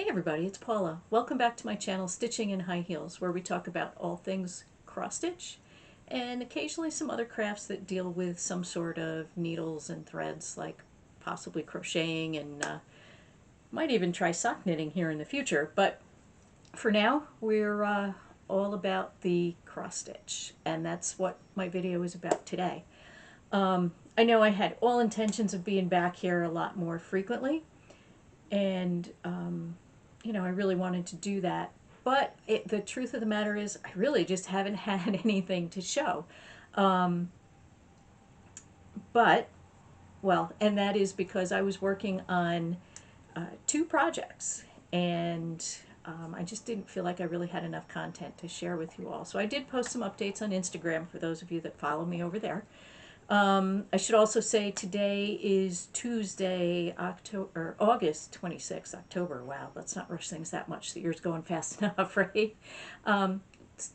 Hey everybody, it's Paula. Welcome back to my channel Stitching in High Heels, where we talk about all things cross stitch and occasionally some other crafts that deal with some sort of needles and threads, like possibly crocheting, and might even try sock knitting here in the future. But for now, we're all about the cross stitch, and that's what my video is about today. I know I had all intentions of being back here a lot more frequently, and you know, I really wanted to do that. But the truth of the matter is, I really just haven't had anything to show. Um, but, well, and that is because I was working on two projects, and I just didn't feel like I really had enough content to share with you all. So I did post some updates on Instagram for those of you that follow me over there. I should also say today is Tuesday, August 26th, October. Wow, let's not rush things that much. The year's going fast enough, right? It's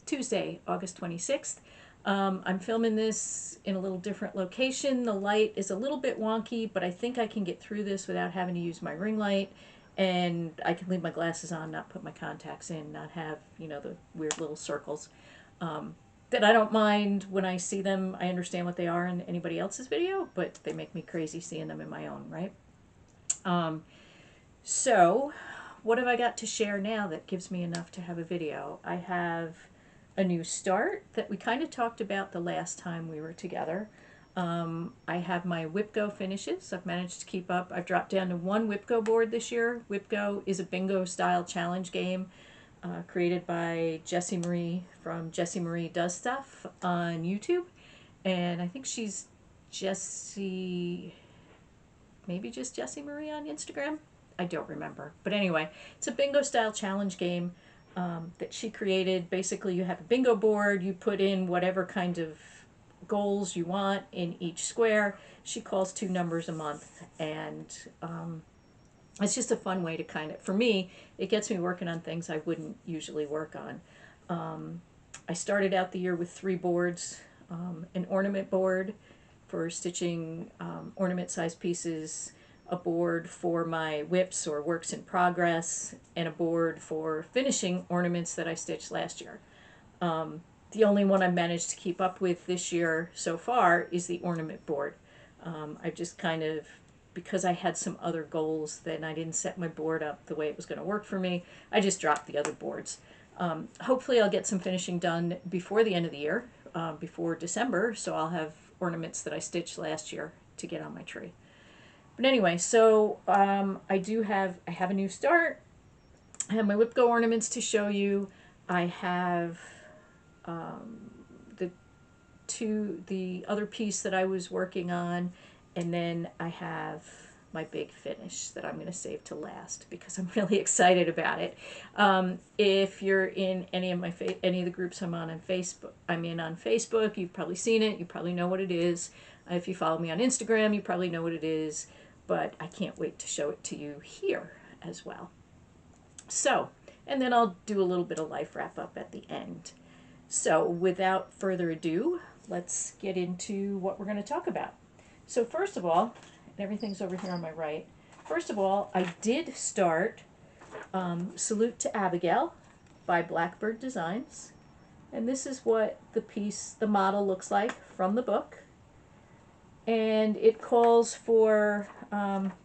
Tuesday, August 26th. I'm filming this in a little different location. The light is a little bit wonky, but I think I can get through this without having to use my ring light. And I can leave my glasses on, not put my contacts in, not have, you know, the weird little circles. That I don't mind when I see them. I understand what they are in anybody else's video, but they make me crazy seeing them in my own, right? So what have I got to share now that gives me enough to have a video? I have a new start that we kind of talked about the last time we were together. I have my WhipGo finishes. I've managed to keep up. I've dropped down to one WhipGo board this year. WhipGo is a bingo style challenge game created by Jessie Marie from Jessie Marie Does Stuff on YouTube. And I think she's Jessie, maybe just Jessie Marie on Instagram. I don't remember. But anyway, it's a bingo style challenge game that she created. Basically, you have a bingo board, you put in whatever kind of goals you want in each square. She calls two numbers a month, and it's just a fun way to kind of, for me, it gets me working on things I wouldn't usually work on. I started out the year with three boards, an ornament board for stitching ornament sized pieces, a board for my whips or works in progress, and a board for finishing ornaments that I stitched last year. The only one I managed to keep up with this year so far is the ornament board. I've just kind of, because I had some other goals, then I didn't set my board up the way it was going to work for me. I just dropped the other boards. Hopefully I'll get some finishing done before the end of the year, before December, so I'll have ornaments that I stitched last year to get on my tree. But anyway, so I have a new start. I have my WhipGo ornaments to show you. I have the other piece that I was working on, and then I have my big finish that I'm going to save to last because I'm really excited about it. If you're in any of any of the groups I'm in on Facebook, you've probably seen it. You probably know what it is. If you follow me on Instagram, you probably know what it is. But I can't wait to show it to you here as well. So, and then I'll do a little bit of life wrap up at the end. So without further ado, let's get into what we're going to talk about. So first of all, and everything's over here on my right, first of all, I did start Salute to Abigail by Blackbird Designs. And this is what the model looks like from the book. And it calls for,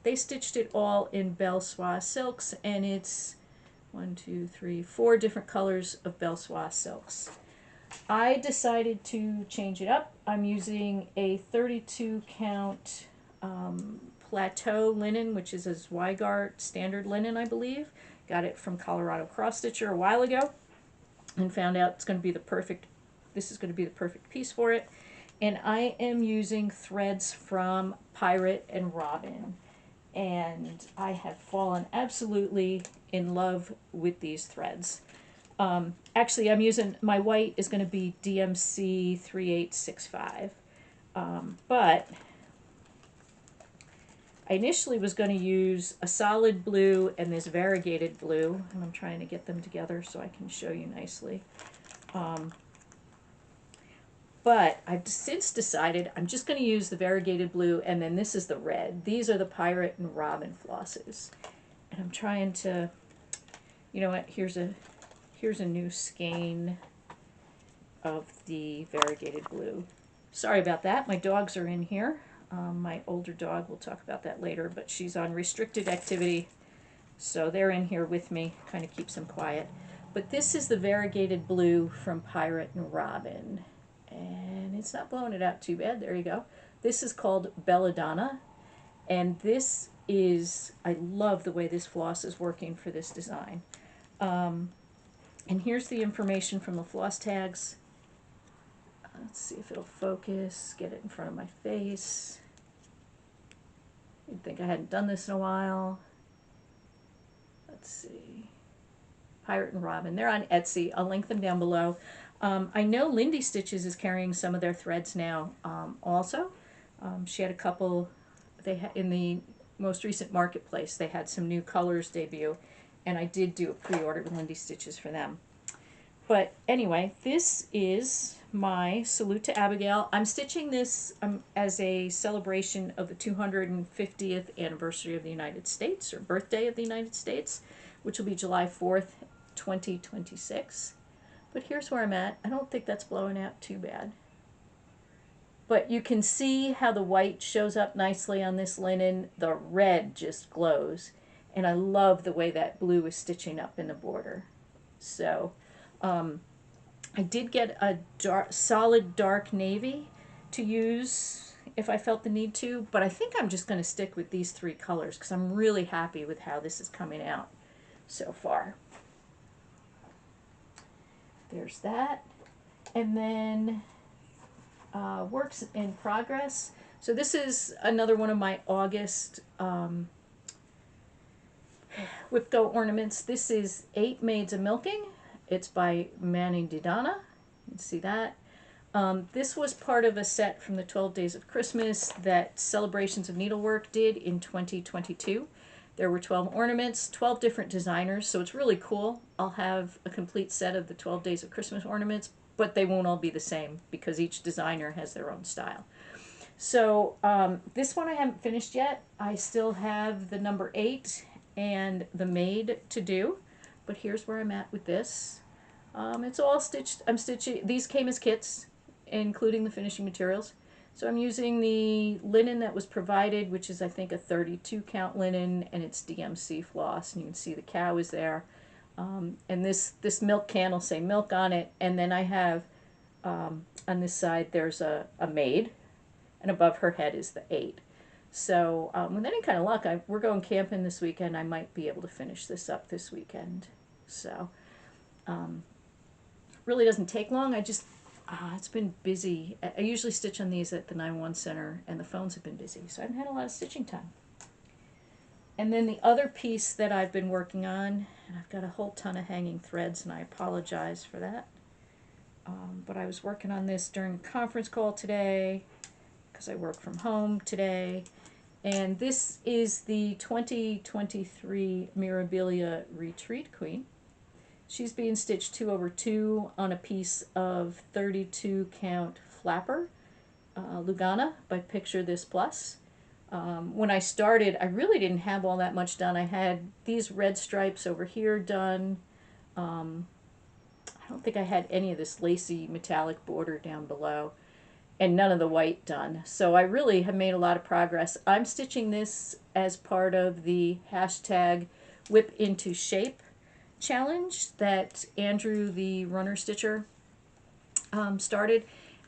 they stitched it all in Belle Soie silks, and it's 4 different colors of Belle Soie silks. I decided to change it up. I'm using a 32 count plateau linen, which is a Zweigart standard linen, I believe. Got it from Colorado Cross Stitcher a while ago, and found out this is going to be the perfect piece for it. And I am using threads from Pirate and Robin, and I have fallen absolutely in love with these threads. Actually, I'm using, my white is going to be DMC 3865, but I initially was going to use a solid blue and this variegated blue, and I'm trying to get them together so I can show you nicely. But I've since decided I'm just going to use the variegated blue, and then this is the red. These are the Pirate and Robin flosses. And I'm trying to, you know what, here's a new skein of the variegated blue. Sorry about that, my dogs are in here. My older dog, we'll talk about that later, but she's on restricted activity, so they're in here with me, kind of keeps them quiet. But this is the variegated blue from Pirate and Robin, and it's not blowing it out too bad. There you go. This is called Belladonna, and this is, I love the way this floss is working for this design. And here's the information from the floss tags. Let's see if it'll focus, get it in front of my face. You'd think I hadn't done this in a while. Let's see. Pirate and Robin. They're on Etsy. I'll link them down below. I know Lindy Stitches is carrying some of their threads now also. She had a couple, in the most recent marketplace, they had some new colors debut, and I did do a pre-order with Lindy Stitches for them. But anyway, this is my Salute to Abigail. I'm stitching this as a celebration of the 250th anniversary of the United States, or birthday of the United States, which will be July 4th, 2026. But here's where I'm at. I don't think that's blowing out too bad. But you can see how the white shows up nicely on this linen. The red just glows. And I love the way that blue is stitching up in the border. So I did get a solid dark navy to use if I felt the need to, but I think I'm just going to stick with these three colors because I'm really happy with how this is coming out so far. There's that. And then works in progress. So this is another one of my August Whip Go ornaments. This is 8 Maids of Milking. It's by Manny Didana. You can see that. This was part of a set from the 12 Days of Christmas that Celebrations of Needlework did in 2022. There were 12 ornaments, 12 different designers, so it's really cool. I'll have a complete set of the 12 Days of Christmas ornaments, but they won't all be the same because each designer has their own style. So this one I haven't finished yet. I still have the number 8 and the maid to do, but here's where I'm at with this. It's all stitched. I'm stitching. These came as kits, including the finishing materials. So I'm using the linen that was provided, which is I think a 32 count linen, and it's DMC floss, and you can see the cow is there. And this milk can will say milk on it, and then I have on this side there's a maid, and above her head is the 8. So with any kind of luck, we're going camping this weekend. I might be able to finish this up this weekend. So really doesn't take long. I just it's been busy. I usually stitch on these at the 911 center, and the phones have been busy, so I haven't had a lot of stitching time. And then the other piece that I've been working on, and I've got a whole ton of hanging threads, and I apologize for that. But I was working on this during a conference call today because I work from home today. And this is the 2023 Mirabilia Retreat Queen. She's being stitched 2/2 on a piece of 32 count flapper, Lugana by Picture This Plus. When I started, I really didn't have all that much done. I had these red stripes over here done. I don't think I had any of this lacy metallic border down below, and none of the white done. So I really have made a lot of progress. I'm stitching this as part of the hashtag Whip Into Shape challenge that Andrew, the runner stitcher, started.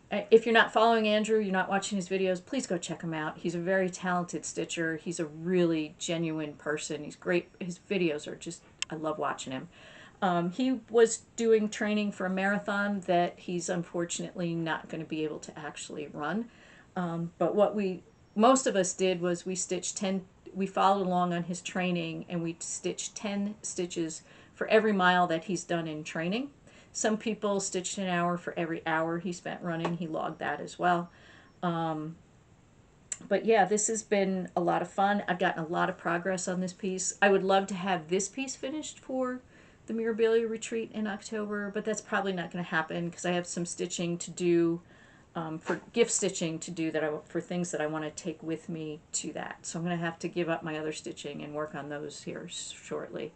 If you're not following Andrew, you're not watching his videos, please go check him out. He's a very talented stitcher. He's a really genuine person. He's great. His videos are just, I love watching him. He was doing training for a marathon that he's unfortunately not going to be able to actually run. But what most of us did was we followed along on his training, and we stitched 10 stitches for every mile that he's done in training. Some people stitched an hour for every hour he spent running. He logged that as well. But yeah, this has been a lot of fun. I've gotten a lot of progress on this piece. I would love to have this piece finished for the Mirabilia Retreat in October, but that's probably not going to happen because I have some stitching to do for gift stitching to do for things that I want to take with me to that. So I'm going to have to give up my other stitching and work on those here shortly.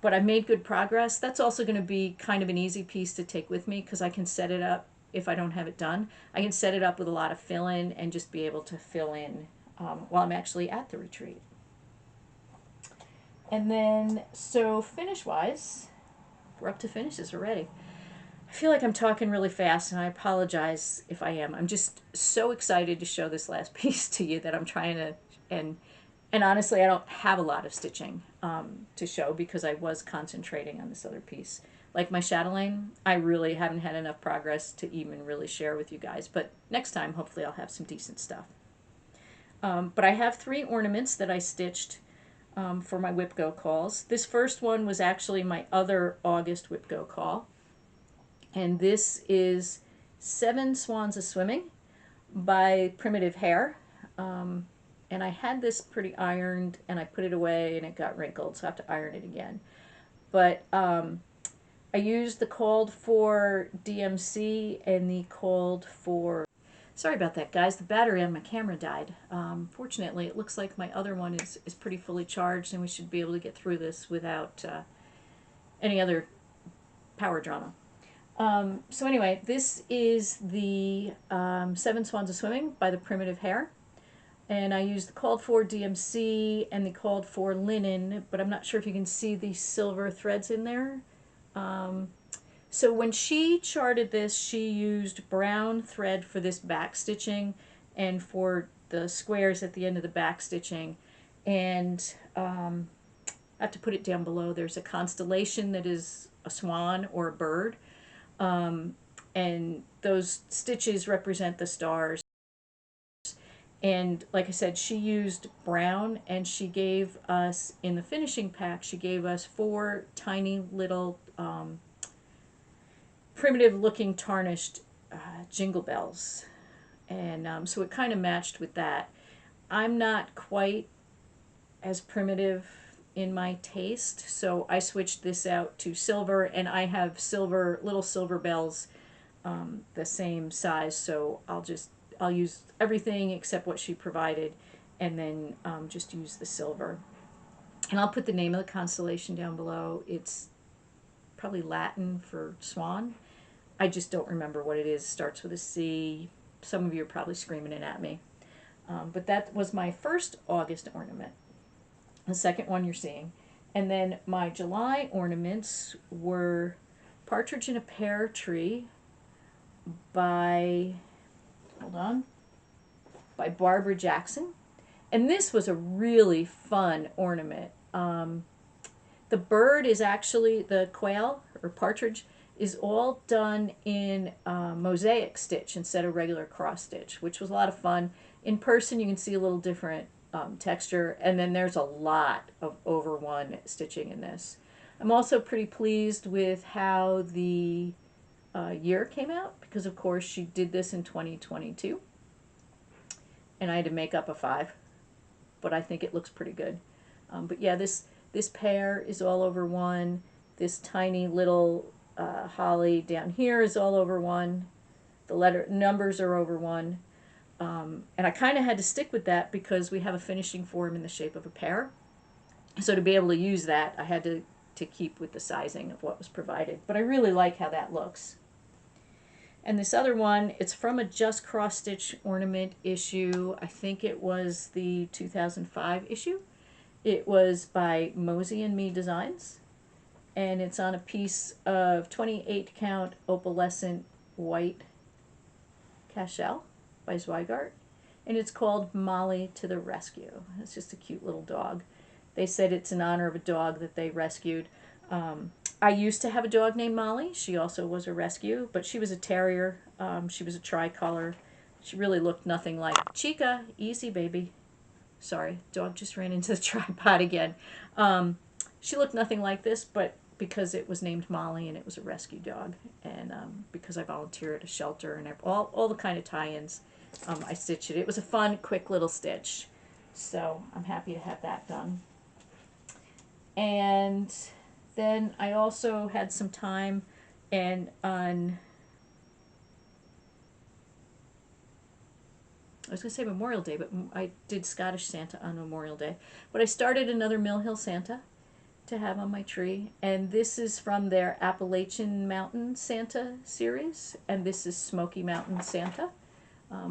But I made good progress. That's also going to be kind of an easy piece to take with me because I can set it up if I don't have it done. I can set it up with a lot of fill-in and just be able to fill in while I'm actually at the retreat. And then, so finish-wise, we're up to finishes already. I feel like I'm talking really fast, and I apologize if I am. I'm just so excited to show this last piece to you that I'm trying to, and honestly, I don't have a lot of stitching to show because I was concentrating on this other piece. Like my chatelaine, I really haven't had enough progress to even really share with you guys, but next time, hopefully I'll have some decent stuff. But I have 3 ornaments that I stitched for my Whip Go calls. This first one was actually my other August Whip Go call. And this is 7 Swans a Swimming by Primitive Hair. And I had this pretty ironed, and I put it away, and it got wrinkled, so I have to iron it again. But I used the called for DMC and the called for... Sorry about that, guys. The battery on my camera died. Fortunately, it looks like my other one is pretty fully charged, and we should be able to get through this without any other power drama. So anyway, this is the 7 Swans a Swimming by the Primitive Hair. And I used the called for DMC and the called for linen, but I'm not sure if you can see the silver threads in there. So when she charted this, she used brown thread for this back stitching and for the squares at the end of the back stitching. And I have to put it down below. There's a constellation that is a swan or a bird. And those stitches represent the stars. And like I said, she used brown, and she gave us, in the finishing pack, she gave us 4 tiny little primitive looking tarnished jingle bells. And so it kind of matched with that. I'm not quite as primitive in my taste, so I switched this out to silver, and I have little silver bells the same size, so I'll use everything except what she provided, and then just use the silver. And I'll put the name of the constellation down below. It's probably Latin for swan. I just don't remember what it is. It starts with a C. Some of you are probably screaming it at me. But that was my first August ornament. The second one you're seeing. And then my July ornaments were Partridge in a Pear Tree by, by Barbara Jackson. And this was a really fun ornament. The bird is actually, the quail or partridge is all done in mosaic stitch instead of regular cross stitch, which was a lot of fun. In person you can see a little different texture, and then there's a lot of over one stitching in this. I'm also pretty pleased with how the year came out, because of course she did this in 2022 and I had to make up a 5, but I think it looks pretty good. But yeah, this pear is all over one. This tiny little holly down here is all over one. The numbers are over one. And I kind of had to stick with that because we have a finishing form in the shape of a pear. So to be able to use that, I had to keep with the sizing of what was provided. But I really like how that looks. And this other one, it's from a Just Cross Stitch ornament issue. I think it was the 2005 issue. It was by Mosey and Me Designs. And it's on a piece of 28 count opalescent white cashel by Zweigart. And it's called Molly to the Rescue. It's just a cute little dog. They said it's in honor of a dog that they rescued. I used to have a dog named Molly. She also was a rescue, but she was a terrier. She was a tricolor. She really looked nothing like Chica. Easy, baby. Sorry, dog just ran into the tripod again. She looked nothing like this, but because it was named Molly and it was a rescue dog, and because I volunteer at a shelter and all the kind of tie-ins, I stitched it. It was a fun, quick little stitch, so I'm happy to have that done. And then I also had some time, and on I was going to say Memorial Day, but I did Scottish Santa on Memorial Day. But I started another Mill Hill Santa to have on my tree, and this is from their Appalachian Mountain Santa series, and this is Smoky Mountain Santa.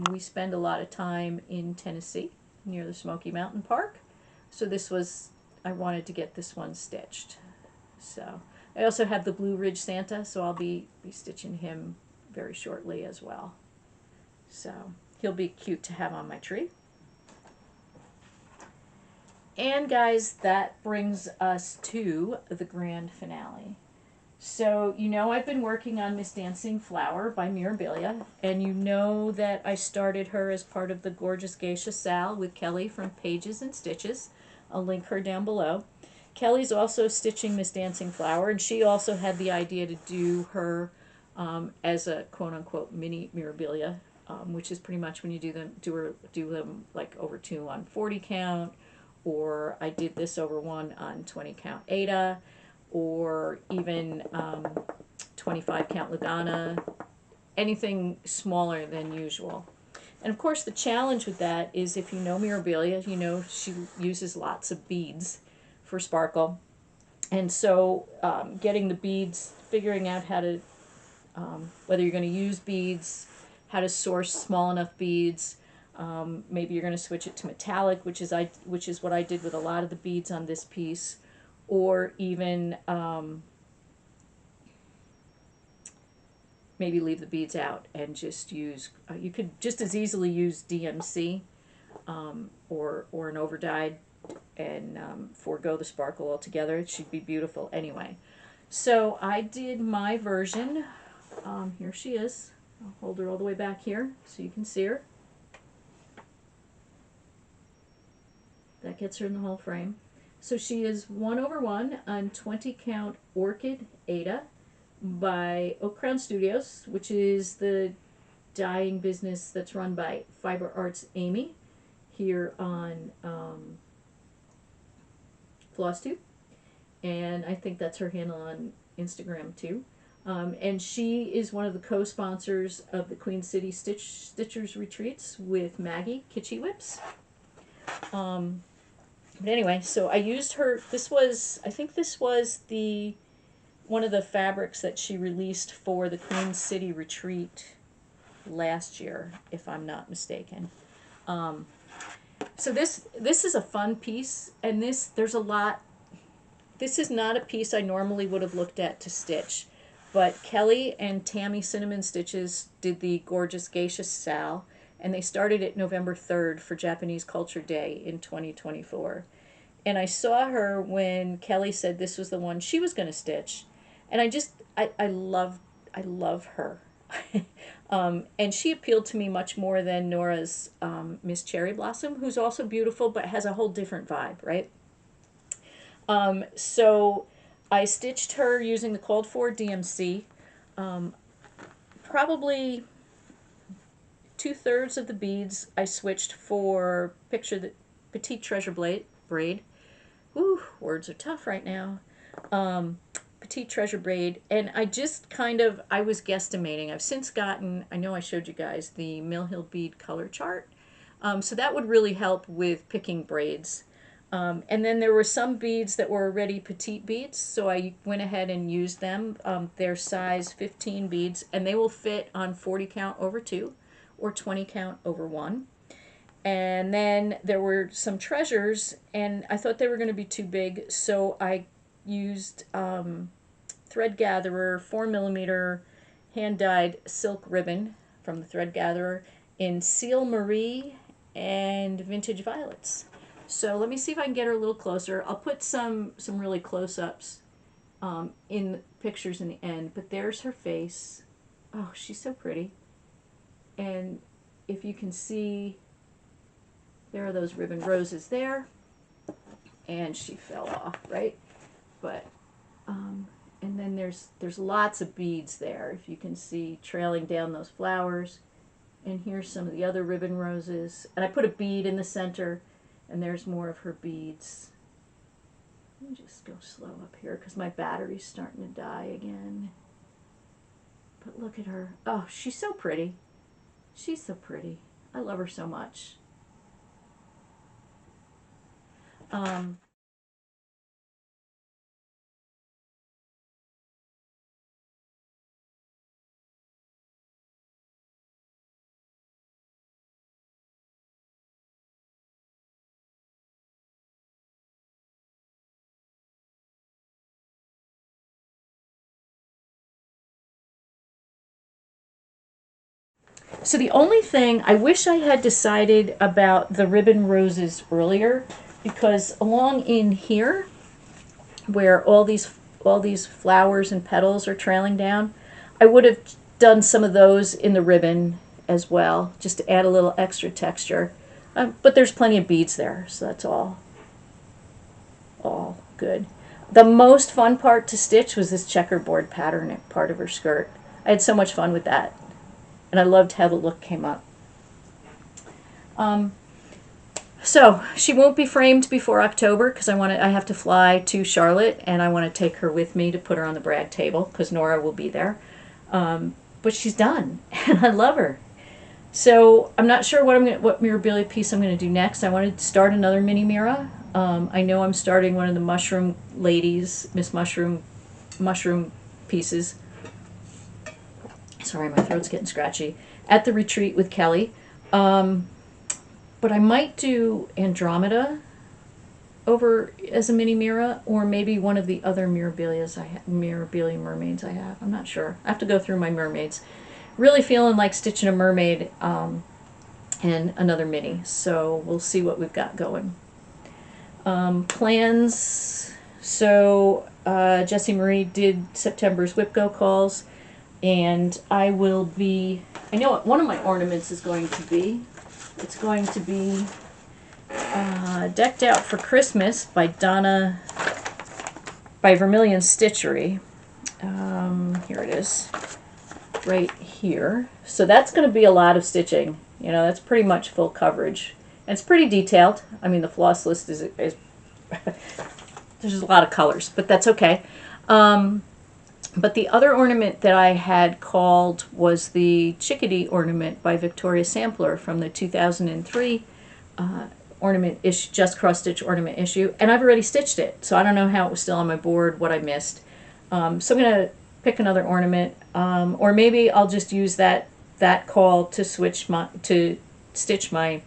We spend a lot of time in Tennessee near the Smoky Mountain Park, so I wanted to get this one stitched. So I also have the Blue Ridge Santa, so I'll be stitching him very shortly as well. So he'll be cute to have on my tree. And guys, that brings us to the grand finale. So you know I've been working on Miss Dancing Flower by Mirabilia, and you know that I started her as part of the Gorgeous Geisha Sal with Kelly from Pages and Stitches. I'll link her down below. Kelly's also stitching Miss Dancing Flower, and she also had the idea to do her as a quote-unquote mini Mirabilia, which is pretty much when you do them like over 2 on 40 count, or I did this over 1 on 20 count Ada, or even 25 count Lagana, anything smaller than usual. And of course the challenge with that is, if you know Mirabilia, you know she uses lots of beads for sparkle. And so getting the beads, figuring out how to, whether you're going to use beads, how to source small enough beads, maybe you're going to switch it to metallic, which is what I did with a lot of the beads on this piece, or even maybe leave the beads out and just use, you could just as easily use DMC or an overdyed and forego the sparkle altogether. It should be beautiful anyway. So I did my version. Here she is. I'll hold her all the way back here so you can see her. That gets her in the whole frame. So she is 1/1 on 20 count Orchid Ada by Oak Crown Studios, which is the dyeing business that's run by Fiber Arts Amy here on FlossTube, and I think that's her handle on Instagram too. And she is one of the co-sponsors of the Queen City Stitchers Retreats with Maggi Kitschy Whips. But anyway, so I used her. I think this was one of the fabrics that she released for the Queen City Retreat last year, if I'm not mistaken. So this is a fun piece, and there's a lot. This is not a piece I normally would have looked at to stitch, but Kelly and Tammy Cinnamon Stitches did the Gorgeous Geisha Sal, and they started it November 3rd for Japanese Culture Day in 2024. And I saw her when Kelly said this was the one she was going to stitch, and I love her. And she appealed to me much more than Nora's Miss Cherry Blossom, who's also beautiful but has a whole different vibe, right? So I stitched her using the called for DMC. Probably 2/3 of the beads I switched for the Petite Treasure braid. Woo, words are tough right now. Petite Treasure braid, and I was guesstimating. I've since gotten, I know I showed you guys the Mill Hill bead color chart, so that would really help with picking braids. And then there were some beads that were already petite beads, so I went ahead and used them. They're size 15 beads, and they will fit on 40 count over 2 or 20 count over 1. And then there were some treasures, and I thought they were going to be too big, so I used Thread Gatherer 4mm hand-dyed silk ribbon from the Thread Gatherer in Seal Marie and Vintage Violets. So let me see if I can get her a little closer. I'll put some really close-ups in the pictures in the end, but there's her face. Oh, she's so pretty. And if you can see, there are those ribbon roses there, and she fell off, right? But and then there's lots of beads there, if you can see, trailing down those flowers. And here's some of the other ribbon roses, and I put a bead in the center, and there's more of her beads. Let me just go slow up here because my battery's starting to die again. But look at her. Oh, she's so pretty. She's so pretty. I love her so much. Um, so the only thing, I wish I had decided about the ribbon roses earlier, because along in here, where all these flowers and petals are trailing down, I would have done some of those in the ribbon as well, just to add a little extra texture. But there's plenty of beads there, so that's all good. The most fun part to stitch was this checkerboard pattern part of her skirt. I had so much fun with that, and I loved how the look came up. So she won't be framed before October because I have to fly to Charlotte, and I want to take her with me to put her on the brag table because Nora will be there. But she's done, and I love her. So I'm not sure what Mirabilia piece I'm gonna do next. I want to start another mini Mira. I know I'm starting one of the Mushroom Ladies, Miss Mushroom pieces. Sorry, my throat's getting scratchy. At the retreat with Kelly. But I might do Andromeda over as a mini Mira, or maybe one of the other Mirabilia mermaids I have. I'm not sure. I have to go through my mermaids. Really feeling like stitching a mermaid and another mini. So we'll see what we've got going. Plans. So Jessie Marie did September's WIPGO calls, and I will be. I know what one of my ornaments is going to be. It's going to be Decked Out for Christmas by Vermilion Stitchery. Here it is, right here. So that's going to be a lot of stitching. You know, that's pretty much full coverage. And it's pretty detailed. I mean, the floss list is there's just a lot of colors, but that's okay. But the other ornament that I had called was the Chickadee ornament by Victoria Sampler from the 2003 ornament issue, Just Cross Stitch ornament issue, and I've already stitched it, so I don't know how it was still on my board, what I missed. So I'm gonna pick another ornament, or maybe I'll just use that call to stitch my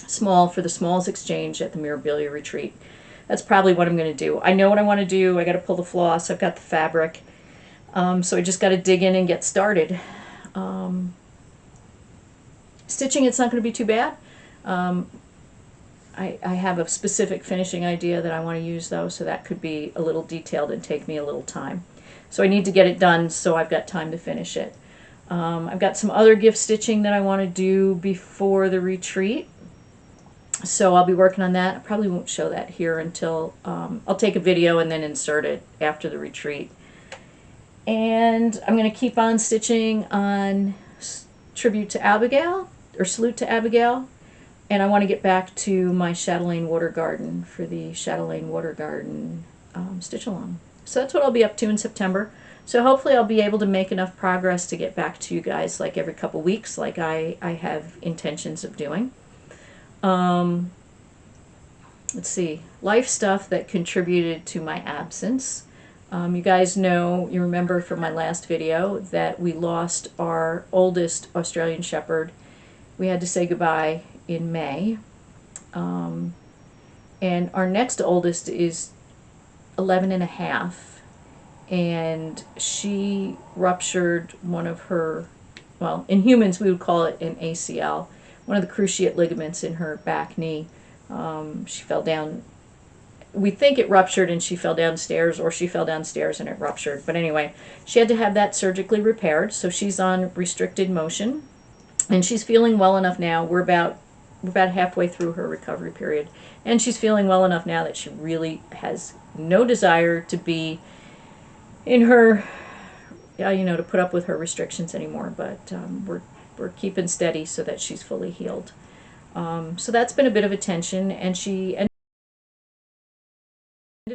small for the Smalls Exchange at the Mirabilia Retreat. That's probably what I'm going to do. I know what I want to do. I got to pull the floss. I've got the fabric. So I just got to dig in and get started. Stitching, it's not going to be too bad. I have a specific finishing idea that I want to use, though, so that could be a little detailed and take me a little time. So I need to get it done so I've got time to finish it. I've got some other gift stitching that I want to do before the retreat. So I'll be working on that. I probably won't show that here until I'll take a video and then insert it after the retreat. And I'm going to keep on stitching on Tribute to Abigail, or Salute to Abigail. And I want to get back to my Chatelaine Water Garden for the Chatelaine Water Garden stitch along. So that's what I'll be up to in September. So hopefully I'll be able to make enough progress to get back to you guys like every couple weeks, like I have intentions of doing. Let's see, life stuff that contributed to my absence. You guys know, you remember from my last video that we lost our oldest Australian Shepherd. We had to say goodbye in May. And our next oldest is 11 and a half. And she ruptured one of her, well, in humans we would call it an ACL, one of the cruciate ligaments in her back knee. She fell down. We think it ruptured and she fell downstairs, or she fell downstairs and it ruptured. But anyway, she had to have that surgically repaired, so she's on restricted motion. And she's feeling well enough now. We're about halfway through her recovery period. And she's feeling well enough now that she really has no desire to be in her, to put up with her restrictions anymore. But we're keeping steady so that she's fully healed. So that's been a bit of a tension, and she ended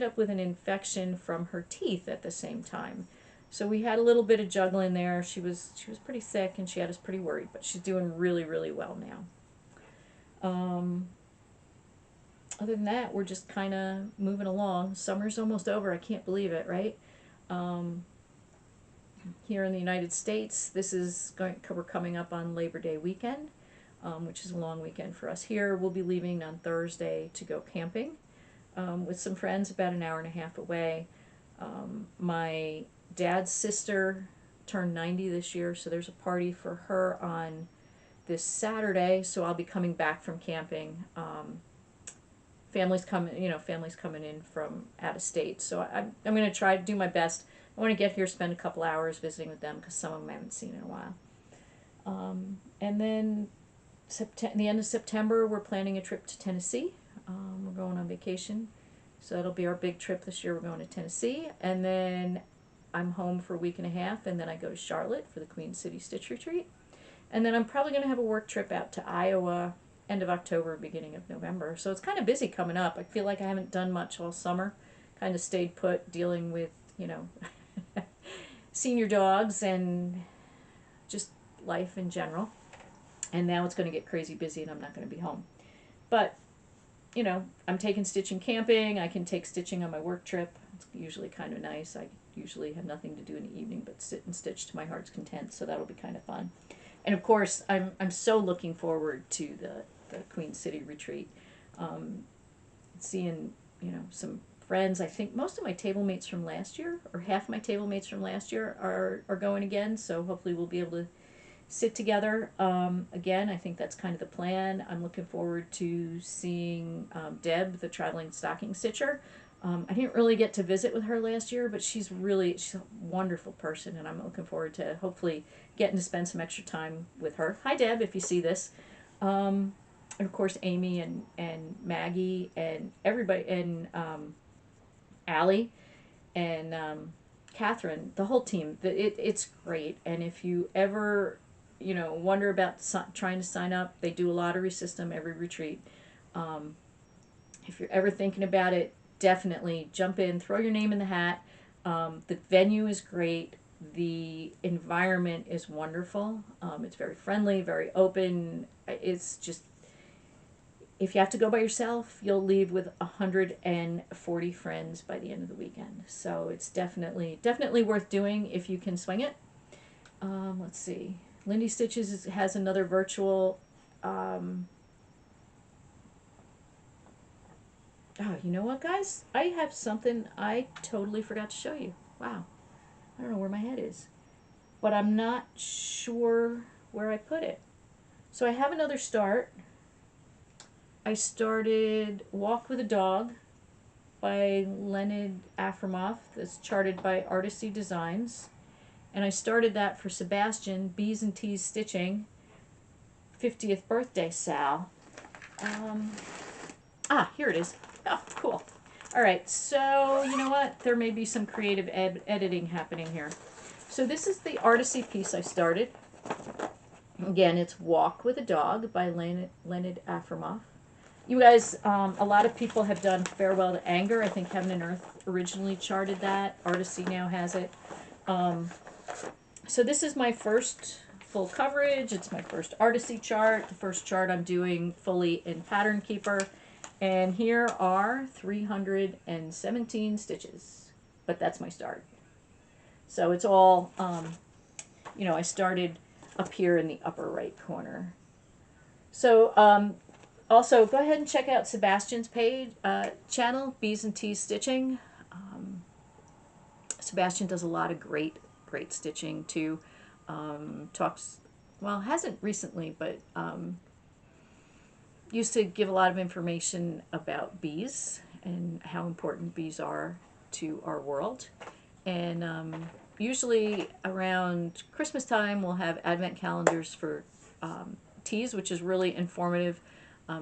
up with an infection from her teeth at the same time. So we had a little bit of juggling there. She was pretty sick and she had us pretty worried, but she's doing really, really well now. Other than that, we're just kind of moving along. Summer's almost over. I can't believe it, right? Um, Here in the United States, we're coming up on Labor Day weekend, which is a long weekend for us here. We'll be leaving on Thursday to go camping with some friends about an hour and a half away. My dad's sister turned 90 this year, so there's a party for her on this Saturday. So I'll be coming back from camping. Families coming in from out of state. So I'm going to try to do my best. I want to get here, spend a couple hours visiting with them because some of them I haven't seen in a while. And then the end of September, we're planning a trip to Tennessee. We're going on vacation. So that'll be our big trip this year. We're going to Tennessee. And then I'm home for a week and a half. And then I go to Charlotte for the Queen City Stitch Retreat. And then I'm probably going to have a work trip out to Iowa end of October, beginning of November. So it's kind of busy coming up. I feel like I haven't done much all summer. Kind of stayed put dealing with, senior dogs and just life in general. And now it's going to get crazy busy and I'm not going to be home. But, I'm taking stitching camping. I can take stitching on my work trip. It's usually kind of nice. I usually have nothing to do in the evening but sit and stitch to my heart's content. So that'll be kind of fun. And of course, I'm so looking forward to the Queen City retreat. Seeing, some friends. I think most of my table mates from last year, or half my table mates from last year, are going again. So hopefully we'll be able to sit together again. I think that's kind of the plan. I'm looking forward to seeing Deb, the traveling stocking stitcher. I didn't really get to visit with her last year, but she's a wonderful person, and I'm looking forward to hopefully getting to spend some extra time with her. Hi, Deb, if you see this. And of course, Amy and Maggie and everybody, and Allie and Catherine, the whole team. It's great. And if you ever, wonder about trying to sign up, they do a lottery system every retreat. If you're ever thinking about it, definitely jump in, throw your name in the hat. The venue is great. The environment is wonderful. It's very friendly, very open. It's just, if you have to go by yourself, you'll leave with 140 friends by the end of the weekend. So it's definitely worth doing if you can swing it. Let's see. Lindy Stitches has another virtual. Oh, you know what, guys? I have something I totally forgot to show you. Wow. I don't know where my head is. But I'm not sure where I put it. So I have another start. I started Walk with a Dog by Leonid Afremov. That's charted by Artisty Designs. And I started that for Sebastian, Bees and Tees Stitching, 50th birthday Sal. Here it is. Oh, cool. All right, so you know what? There may be some creative editing happening here. So this is the Artisty piece I started. Again, it's Walk with a Dog by Leonid Afremov. You guys, a lot of people have done Farewell to Anger. I think Heaven and Earth originally charted that. Artisty now has it. So this is my first full coverage. It's my first Artisty chart. The first chart I'm doing fully in Pattern Keeper. And here are 317 stitches. But that's my start. So it's all, I started up here in the upper right corner. So also, go ahead and check out Sebastian's channel, Bees and Tees Stitching. Sebastian does a lot of great stitching too. Hasn't recently, but used to give a lot of information about bees and how important bees are to our world. And usually around Christmas time, we'll have advent calendars for teas, which is really informative.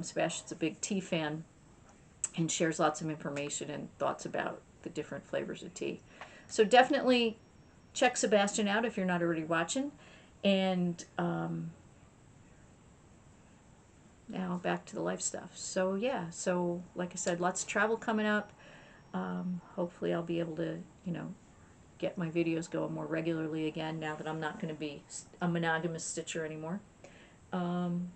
Sebastian's a big tea fan and shares lots of information and thoughts about the different flavors of tea. So definitely check Sebastian out if you're not already watching. And now back to the life stuff. So yeah, like I said, lots of travel coming up. Hopefully I'll be able to, get my videos going more regularly again now that I'm not going to be a monogamous stitcher anymore. I'm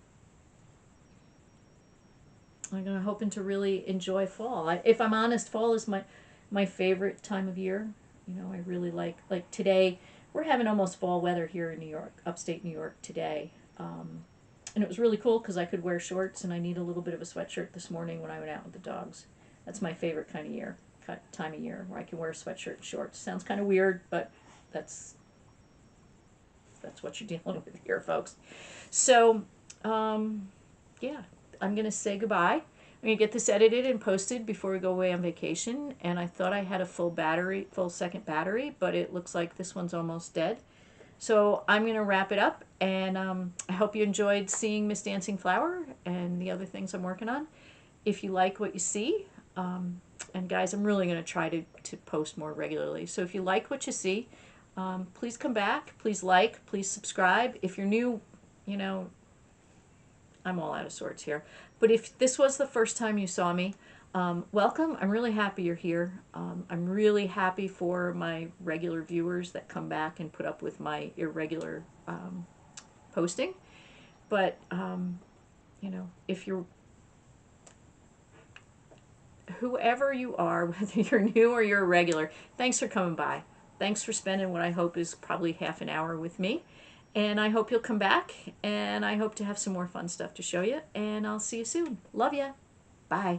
hoping to really enjoy fall. If I'm honest, fall is my favorite time of year. You know, I really like today. We're having almost fall weather here in New York, upstate New York today. And it was really cool because I could wear shorts, and I need a little bit of a sweatshirt this morning when I went out with the dogs. That's my favorite kind of time of year, where I can wear a sweatshirt and shorts. Sounds kind of weird, but that's what you're dealing with here, folks. So, yeah, I'm going to say goodbye. I'm going to get this edited and posted before we go away on vacation. And I thought I had a full second battery, but it looks like this one's almost dead. So I'm going to wrap it up, and I hope you enjoyed seeing Miss Dancing Flower and the other things I'm working on. If you like what you see, and guys, I'm really going to try to post more regularly. So if you like what you see, please come back, please like, please subscribe. If you're new, you know, I'm all out of sorts here. But if this was the first time you saw me, welcome. I'm really happy you're here. I'm really happy for my regular viewers that come back and put up with my irregular posting. But, you know, if you're, whoever you are, whether you're new or you're a regular, thanks for coming by. Thanks for spending what I hope is probably half an hour with me. And I hope you'll come back, and I hope to have some more fun stuff to show you. And I'll see you soon. Love ya. Bye.